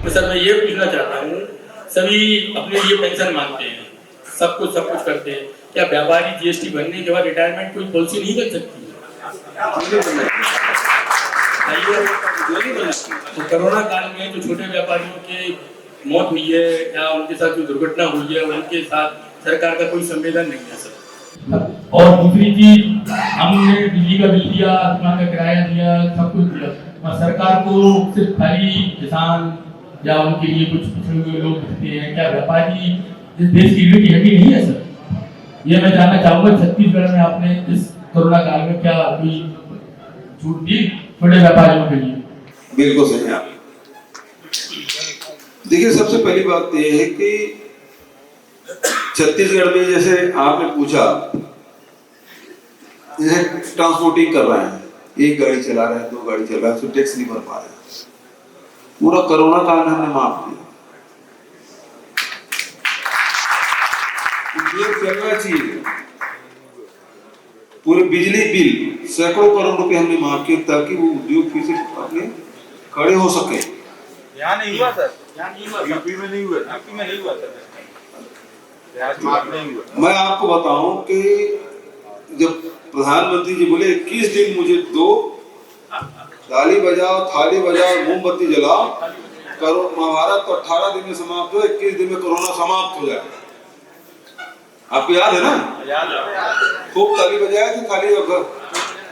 तो सर मैं ये पूछना चाहता हूँ, सभी अपने लिए पेंशन मांगते हैं, सब कुछ करते हैं, क्या व्यापारी जीएसटी बनने के बाद रिटायरमेंट कोई पॉलिसी नहीं बन सकती? तो कोरोना काल में जो छोटे व्यापारियों की मौत हुई है या उनके साथ जो दुर्घटना हुई है उनके साथ सरकार का कोई संवेदन नहीं है सर। और दूसरी चीज, हमने बिजली का बिल दिया, दुकान का किराया दिया, सब कुछ दिया, और सरकार को सिर्फ खाली किसान या उनके लिए कुछ पिछड़े हुए लोग दिखते हैं, क्या व्यापारी इस देश की रीढ़ की हड्डी नहीं है सर? ये मैं जानना चाहूंगा, छत्तीसगढ़ में आपने इस कोरोना काल में क्या कोई छूट दी छोटे व्यापारियों के लिए? बिल्कुल सही है। देखिए, सबसे पहली बात तो यह है कि छत्तीसगढ़ में जैसे आपने पूछा, जैसे ट्रांसपोर्टिंग कर रहे हैं, एक गाड़ी चला रहे हैं, 2 गाड़ी चला रहे हैं, तो टैक्स नहीं भर पा रहे हैं। पूरा कोरोना काल में हमने माफ किया, उद्योग चलना चाहिए। पूरे बिजली बिल सैकड़ों करोड़ रुपए हमने माफ किए ताकि वो उद्योग फिर से अपने खड़े हो सके। यहाँ नहीं हुआ सर, यूपी में नहीं हुआ, यूपी में नहीं हुआ सर, नहीं हुआ। मैं आपको बताऊं कि जब प्रधानमंत्री जी बोले 21 दिन मुझे दो, ताली बजाओ, थाली बजाओ, मोमबत्ती जलाओ, महाभारत तो 18 दिन में समाप्त हो, 21 दिन में कोरोना समाप्त हो जाए। आपको याद है ना? याद है। खूब ताली बजाया थी, थाली और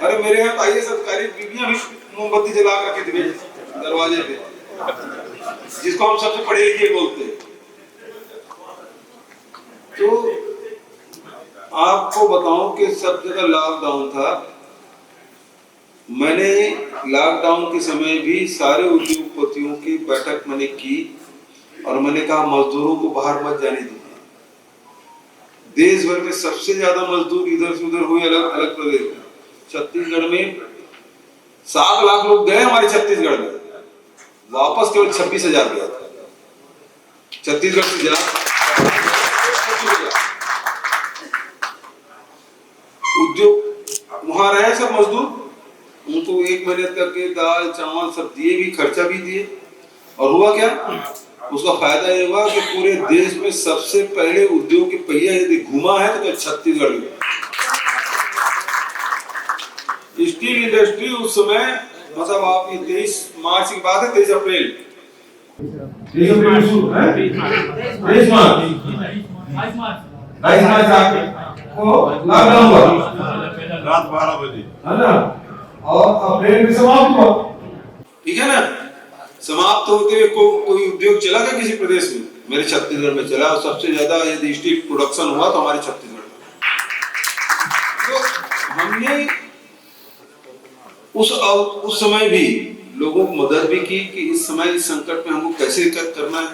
अरे मेरे यहाँ आइए सरकारी बीबियां भी मोमबत्ती जला करके थी दरवाजे पे, जिसको हम सबसे पढ़े लिखे बोलते हैं। तो आपको बताऊं कि सब जगह लॉकडाउन था। मैंने लॉकडाउन के समय भी सारे उद्योगपतियों की बैठक मैंने की और मैंने कहा मजदूरों को बाहर मत जाने दीजिए। देश भर में सबसे ज्यादा मजदूर इधर से उधर हुए अलग अलग प्रदेश में। छत्तीसगढ़ में 7 लाख लोग गए हमारे छत्तीसगढ़ में, वापस केवल 26,000 गया था छत्तीसगढ़ से जा। उद्योग वहां रहे सब मजदूर, उनको 1 महीने तक के दाल चावल सब दिए भी, खर्चा भी दिए। और हुआ क्या, उसका फायदा ये हुआ कि पूरे देश में सबसे पहले उद्योग की पहिया यदि घुमा है तो छत्तीसगढ़ में। स्टील इंडस्ट्री उस समय, मतलब आप 23 मार्च की बात है, 23 अप्रैल 22 लॉकडाउन हुआ रात 12 बजे, है ना, और अप्रैल में समाप्त हुआ। ठीक है ना? समाप्त होते हुए कोई उद्योग चला क्या किसी प्रदेश में? मेरे छत्तीसगढ़ में चला, और सबसे ज्यादा यदि स्टील प्रोडक्शन हुआ तो हमारे छत्तीसगढ़ में। तो हमने उस समय भी लोगों को मदद भी की कि इस समय इस संकट में हमको कैसे करना है।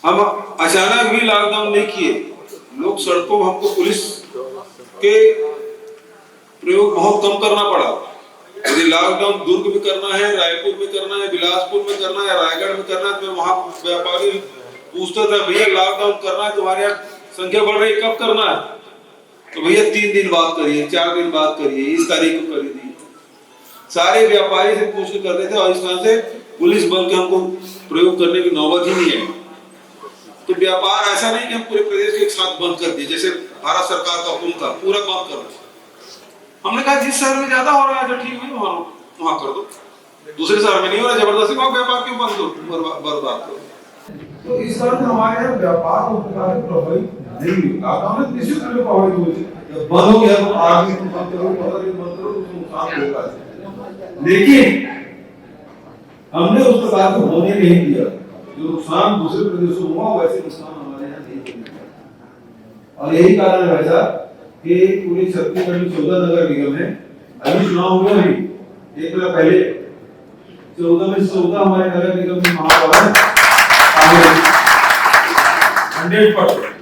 हम अचानक भी लॉकडाउन नहीं किए, लोग सड़कों में, हमको पुलिस के प्रयोग बहुत कम करना पड़ा। यदि लॉकडाउन दुर्ग में करना है, रायपुर में करना है, बिलासपुर में करना है, रायगढ़ में करना है, तो वहां व्यापारी पूछता था, भैया लॉकडाउन करना है, तुम्हारे यहाँ संख्या बढ़ रही, कब करना है? तो भैया 3 दिन बाद करिए, 4 दिन बाद करिए, इस तारीख को कर दीजिए। सारे व्यापारी से पूछ के करते थे, और इस तरह से पुलिस बल के हमको प्रयोग करने की नौबत ही नहीं है। तो व्यापार ऐसा नहीं कि हम पूरे प्रदेश के एक साथ बंद कर दिए, जैसे भारत सरकार का हुक्म था पूरा बंद कर दो। हमने कहा जिस शहर में ज्यादा हो रहा है तो ठीक है वहां कर दो, दूसरे शहर में नहीं हो रहा, जबरदस्ती वहां व्यापार क्यों बंद दो, बर्बाद करो। तो इस तरह से हमारे यहाँ व्यापार को प्रभावित नहीं हुआ। लॉकडाउन निश्चित रूप से प्रभावित हुई, जब बंद हो गया तो आदमी को बंद करो, 15 दिन बंद करो, तो नुकसान होगा। लेकिन हमने उस प्रकार को होने नहीं दिया। जो नुकसान दूसरे प्रदेशों में हुआ वैसे नुकसान हमारे यहाँ नहीं हुआ। और यही कारण है ऐसा कि पूरे छत्तीसगढ़ में 14 नगर निगम है। अभी चुनाव हुआ है, एक बार पहले 14 में 14 हमारे नगर निगम में महापौर 100%।